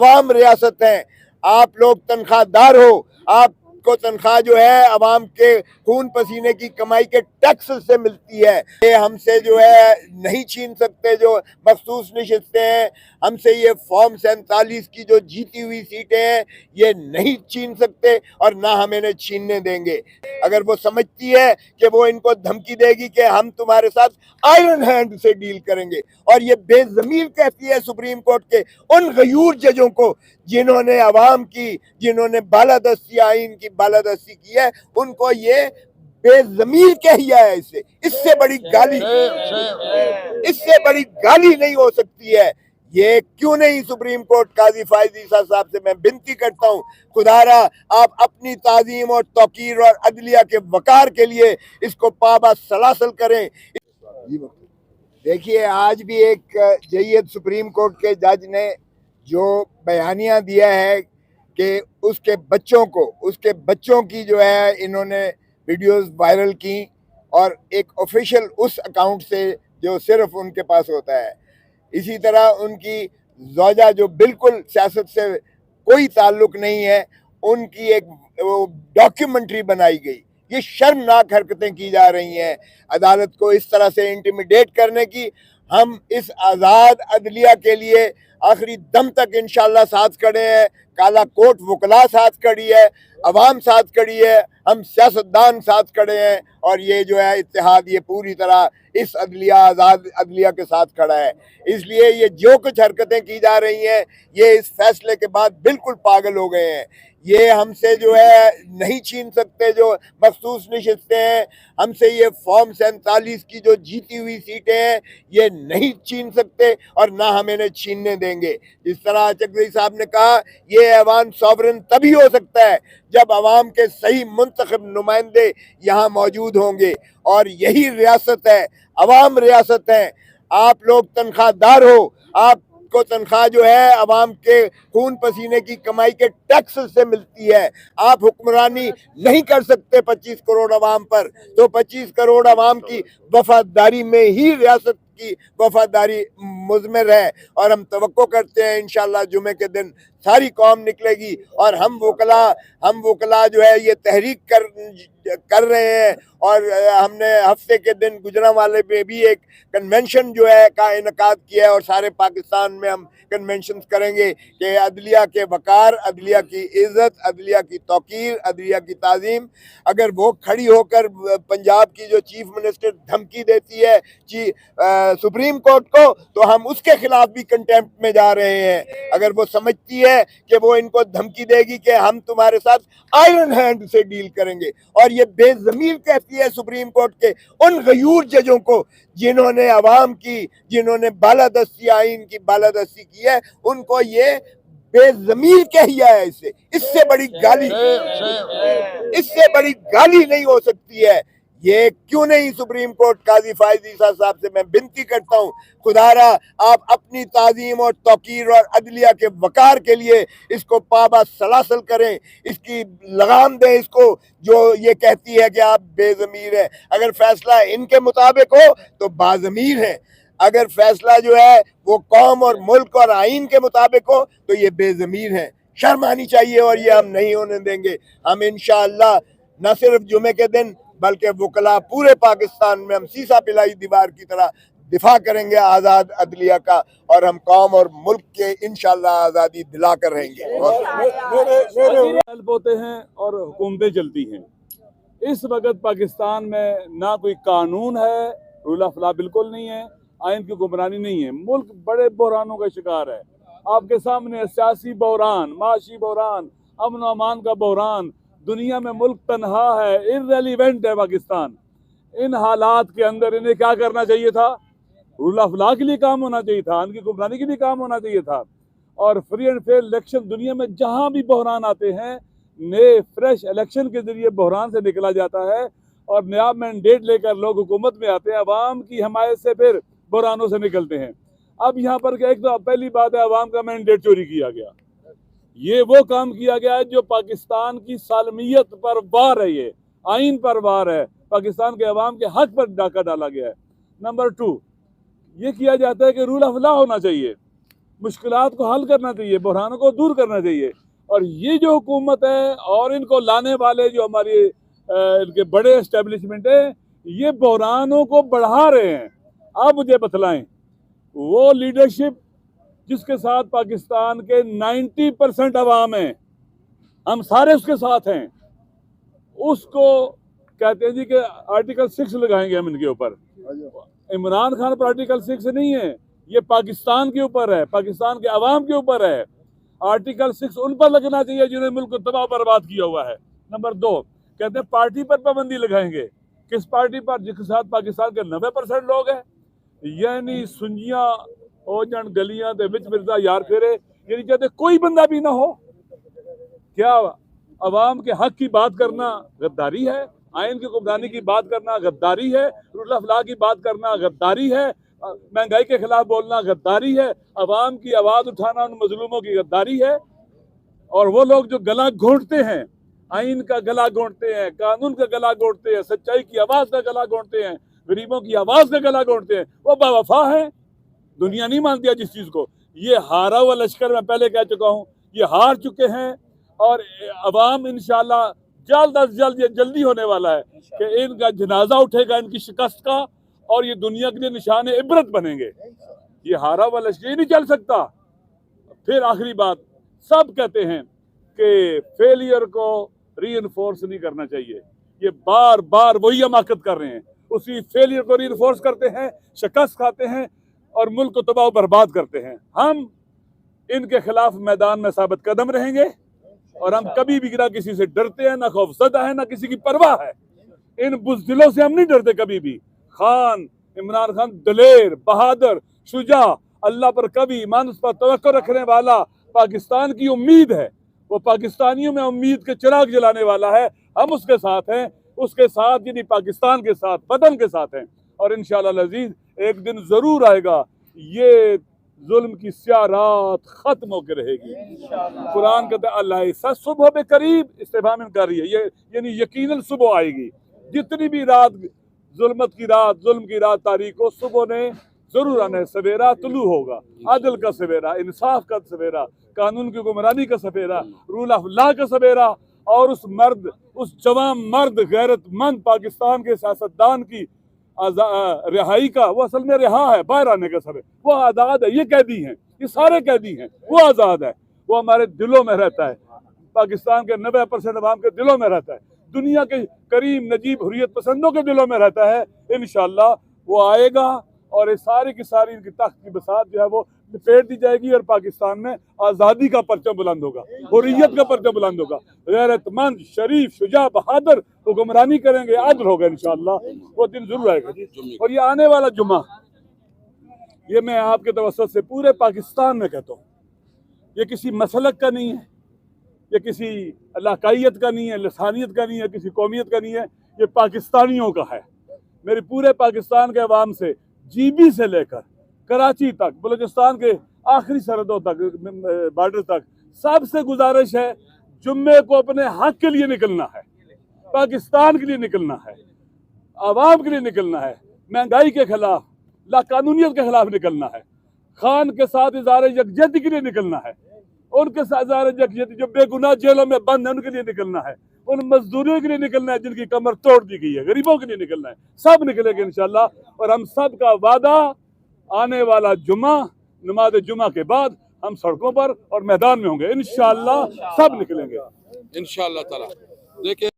अवाम रियासत है। आप लोग तनख्वाहदार हो, आपको तनख्वाह जो है अवाम के खून पसीने की कमाई के टैक्स से मिलती है। ये हमसे जो है नहीं छीन सकते जो मखसूस नशिस्तें हैं, हमसे ये फॉर्म 47 की जो जीती हुई सीटें हैं ये नहीं छीन सकते और ना हम इन्हें छीनने देंगे। अगर वो समझती है कि वो इनको धमकी देगी कि हम तुम्हारे साथ आयरन हैंड से डील करेंगे, और ये बेजमीर कहती है सुप्रीम कोर्ट के उन गयूर जजों को जिन्होंने अवाम की, जिन्होंने बालादस्ती आइन की बालादस्ती की है, उनको ये बेजमीर कहिया है। इससे बड़ी गाली, इससे बड़ी गाली नहीं हो सकती है। ये क्यों नहीं सुप्रीम कोर्ट काजी फायद ईसा साहब से मैं विनती करता हूँ, खुदारा आप अपनी ताजीम और तौकीर और अदलिया के वकार के लिए इसको पाबा सलासल करें। देखिए, आज भी एक जय्यद सुप्रीम कोर्ट के जज ने जो बयानिया दिया है कि उसके बच्चों की जो है इन्होंने वीडियोस वायरल की, और एक ऑफिशियल उस अकाउंट से जो सिर्फ उनके पास होता है। इसी तरह उनकी ज़ौजा जो बिल्कुल सियासत से कोई ताल्लुक नहीं है, उनकी एक डॉक्यूमेंट्री बनाई गई। ये शर्मनाक हरकतें की जा रही हैं अदालत को इस तरह से इंटिमिडेट करने की। हम इस आज़ाद अदलिया के लिए आखिरी दम तक इंशाल्लाह साथ खड़े हैं। काला कोट वकला साथ खड़ी है, अवाम साथ खड़ी है, हम सियासतदान साथ खड़े हैं, और ये जो है इत्तेहाद ये पूरी तरह इस अदलिया, आज़ाद अदलिया के साथ खड़ा है। इसलिए ये जो कुछ हरकतें की जा रही हैं ये इस फैसले के बाद बिल्कुल पागल हो गए हैं। ये हमसे जो है नहीं छीन सकते जो मखसूस नशिस्तें हैं, हमसे ये फॉर्म 47 की जो जीती हुई सीटें हैं ये नहीं छीन सकते और ना हम इन्हें छीनने देंगे। जिस तरह चकधरी साहब ने कहा, ये ऐवान सॉवरन तभी हो सकता है जब अवाम के सही मुंतखब नुमाइंदे यहाँ मौजूद होंगे, और यही रियासत है, अवाम रियासत है। आप लोग तनख्वाहदार हो, आपको तनख्वाह जो है अवाम के खून पसीने की कमाई के टैक्स से मिलती है। आप हुक्मरानी नहीं कर सकते 25 करोड़ अवाम पर, तो 25 करोड़ अवाम की वफादारी में ही रियासत की वफादारी मुज़मिर है। और हम तवक्को करते हैं इंशाअल्लाह जुमे के दिन सारी कौम निकलेगी, और हम वकला जो है ये तहरीक कर रहे हैं। और हमने हफ्ते के दिन गुजरांवाले में भी एक कन्वेंशन जो है का इनकाद किया है, और सारे पाकिस्तान में हम कन्वेंशन करेंगे कि अदलिया के वकार, अदलिया की इज़्ज़त, अदलिया की तौकीर, अदलिया की ताज़ीम। अगर वो खड़ी होकर पंजाब की जो चीफ मिनिस्टर धमकी देती है सुप्रीम कोर्ट को, तो हम उसके खिलाफ भी कंटेम्प्ट में जा रहे हैं। अगर वो समझती है कि वो इनको धमकी देगी कि हम तुम्हारे साथ आयरन हैंड से डील करेंगे, और ये बेजमीर कहती है सुप्रीम कोर्ट के उन गयूर जजों को जिन्होंने अवाम की, जिन्होंने बालादस्ती आइन की बालादस्ती की है, उनको ये बेजमीर कहिया है। इससे बड़ी गाली नहीं हो सकती है। ये क्यों नहीं सुप्रीम कोर्ट काजी फायद ईसा साहब से मैं विनती करता हूँ, खुदारा आप अपनी ताजीम और तौकीर और अदलिया के वकार के लिए इसको पाबा सलासल करें, इसकी लगाम दें इसको जो ये कहती है कि आप बेजमीर हैं। अगर फैसला इनके मुताबिक हो तो बाजमीर है, अगर फैसला जो है वो कौम और मुल्क और आइन के मुताबिक हो तो ये बेजमीर है। शर्म आनी चाहिए, और ये हम नहीं होने देंगे। हम इंशाअल्लाह न सिर्फ जुमे के दिन बल्कि वकला पूरे पाकिस्तान में हम सीसा पिलाई दीवार की तरह दिफा करेंगे आज़ाद अदलिया का, और हम कौम और मुल्क के इंशाअल्लाह आज़ादी दिला कर रहेंगे। होते हैं और हुकूमतें चलती हैं। इस वक्त पाकिस्तान में ना कोई कानून है, रूल ऑफ लॉ बिल्कुल नहीं है, आइन की हुक्मरानी नहीं है। मुल्क बड़े बहरानों का शिकार है। आपके सामने सियासी बहरान, माशी बहरान, अमन व अमान का बहरान, दुनिया में मुल्क तनहा है, इररेलेवेंट है पाकिस्तान। इन हालात के अंदर इन्हें क्या करना चाहिए था? रूल ऑफ लॉ के लिए काम होना चाहिए था, इनकी हुक्मरानी के लिए काम होना चाहिए था, और फ्री एंड फेयर इलेक्शन। दुनिया में जहां भी बहरान आते हैं, नए फ्रेश इलेक्शन के जरिए बहरान से निकला जाता है, और नया मैंडेट लेकर लोग हुकूमत में आते हैं, अवाम की हमायत से फिर बहरानों से निकलते हैं। अब यहाँ पर क्या, एक तो पहली बात है, अवाम का मैंडेट चोरी किया गया। ये वो काम किया गया है जो पाकिस्तान की सालमियत पर वार है, ये आइन पर वार है, पाकिस्तान के अवाम के हक पर डाका डाला गया है। नंबर 2, ये किया जाता है कि रूल ऑफ लॉ होना चाहिए। मुश्किलात को हल करना चाहिए, बहरानों को दूर करना चाहिए। और ये जो हुकूमत है और इनको लाने वाले जो हमारी इनके बड़े एस्टेब्लिशमेंट है, ये बहरानों को बढ़ा रहे हैं। आप मुझे बतलाएं, वो लीडरशिप जिसके साथ पाकिस्तान के 90% अवाम है, हम सारे उसके साथ हैं, उसको कहते हैं जी कि आर्टिकल 6 लगाएंगे हम इनके ऊपर। इमरान खान पर आर्टिकल 6 नहीं है, ये पाकिस्तान के ऊपर है, पाकिस्तान के अवाम के ऊपर है। आर्टिकल 6 उन पर लगना चाहिए जिन्होंने मुल्क को तबाह बर्बाद किया हुआ है। नंबर 2 कहते हैं पार्टी पर पाबंदी लगाएंगे। किस पार्टी पर? जिसके साथ पाकिस्तान के 90% लोग हैं। यानी सुंजियां हो जन गलियां दे विच मिर्जा यार फेरे, यानी चाहते कोई बंदा भी ना हो। क्या अवाम के हक की बात करना गद्दारी है? आइन की हुक्मरानी की बात करना गद्दारी है? रूल ऑफ लॉ की बात करना गद्दारी है? महंगाई के खिलाफ बोलना गद्दारी है? अवाम की आवाज उठाना उन मजलूमों की गद्दारी है? और वो लोग जो गला घोंटते हैं, आइन का गला घोंटते हैं, कानून का गला घोंटते हैं, सच्चाई की आवाज का गला घोंटते हैं, गरीबों की आवाज का गला घोंटते हैं, वो बेवफा है। दुनिया नहीं मानती है जिस चीज को। ये हारा हुआ लश्कर, मैं पहले कह चुका हूँ, ये हार चुके हैं। और अवाम इंशाल्लाह जल्द अज जल्द, ये जल्दी होने वाला है कि इनका जनाजा उठेगा इनकी शिकस्त का, और ये दुनिया के लिए निशान इबरत बनेंगे। ये हारा हुआ लश्कर ये नहीं चल सकता। फिर आखिरी बात, सब कहते हैं कि फेलियर को रीइंफोर्स नहीं करना चाहिए। ये बार बार वही हमाकत कर रहे हैं, उसी फेलियर को रीइंफोर्स करते हैं, शिकस्त खाते हैं और मुल्क को तबाह बर्बाद करते हैं। हम इनके खिलाफ मैदान में साबित कदम रहेंगे और हम कभी भी ना किसी से डरते हैं, ना खौफजदा है, ना किसी की परवाह है। इन बुज़दिलों से हम नहीं डरते कभी भी। खान, इमरान खान दलेर, बहादुर, शुजा, अल्लाह पर कभी ईमान पर तवक्कुल रखने वाला, पाकिस्तान की उम्मीद है। वो पाकिस्तानियों में उम्मीद के चिराग जलाने वाला है। हम उसके साथ हैं, उसके साथ यानी पाकिस्तान के साथ, वतन के साथ हैं। और इंशाअल्लाह अज़ीज़ एक दिन जरूर आएगा, ये जुल्म की स्याह रात खत्म होकर रहेगी। कुरान कहता है अल्लाह सुबह में करीब इस्तेफाम कर रही है, ये यानी यकीनन सुबह आएगी। जितनी भी रात जुल्मत की रात, जुल्म की रात तारीख को, सुबह ने जरूर आना है। सवेरा तुलू होगा, आदल का सवेरा, इंसाफ का सवेरा, कानून की हुक्मरानी का सवेरा, रूल ऑफ लॉ का सवेरा। और उस मर्द, उस जवान मर्द गैरतमंद पाकिस्तान के सियासतदान की रिहाई का, वो असल में रिहा है, बाहर आने का समय, वो आज़ाद है। ये कैदी हैं, ये सारे कैदी हैं, वो आज़ाद है। वो हमारे दिलों में रहता है, पाकिस्तान के 90% अवाम के दिलों में रहता है, दुनिया के करीम नजीब हुर्रियत पसंदों के दिलों में रहता है। इंशाअल्लाह वो आएगा और ये सारी की सारी इनकी तख्त की बसात जो है वो लपेट दी जाएगी और पाकिस्तान में आज़ादी का परचम बुलंद होगा, हुर्रियत का परचम बुलंद होगा। गैरतमंद, शरीफ, शुजा, बहादुर हुक्मरानी करेंगे, आदल होगा इंशाअल्लाह। वो दिन जरूर आएगा जी। और ये आने वाला जुम्मा, ये मैं आपके तवज्जुह से पूरे पाकिस्तान में कहता हूँ, ये किसी मसलक का नहीं है, ये किसी इलाकाइयत का नहीं है, लसानियत का नहीं है, किसी कौमियत का नहीं है, ये पाकिस्तानियों का है। मेरे पूरे पाकिस्तान के अवाम से, जीबी से लेकर कराची तक, बलूचिस्तान के आखिरी सरहदों तक, बॉर्डर तक, सबसे गुजारिश है, जुम्मे को अपने हक के लिए निकलना है, पाकिस्तान के लिए निकलना है, आवाम के लिए निकलना है, महंगाई के खिलाफ, लाकानूनियत के खिलाफ निकलना है, खान के साथ इज़हार यकजहती के लिए निकलना है, उनके साथ इज़हार यकजहती जो बेगुनाह जेलों में बंद है उनके लिए निकलना है, उन मजदूरों के लिए निकलना है जिनकी कमर तोड़ दी गई है, गरीबों के लिए निकलना है। सब निकलेंगे इंशाअल्लाह। और हम सब का वादा, आने वाला जुमा, नमाज जुमा के बाद हम सड़कों पर और मैदान में होंगे इंशाअल्लाह, सब निकलेंगे इंशाअल्लाह ताला। देखिए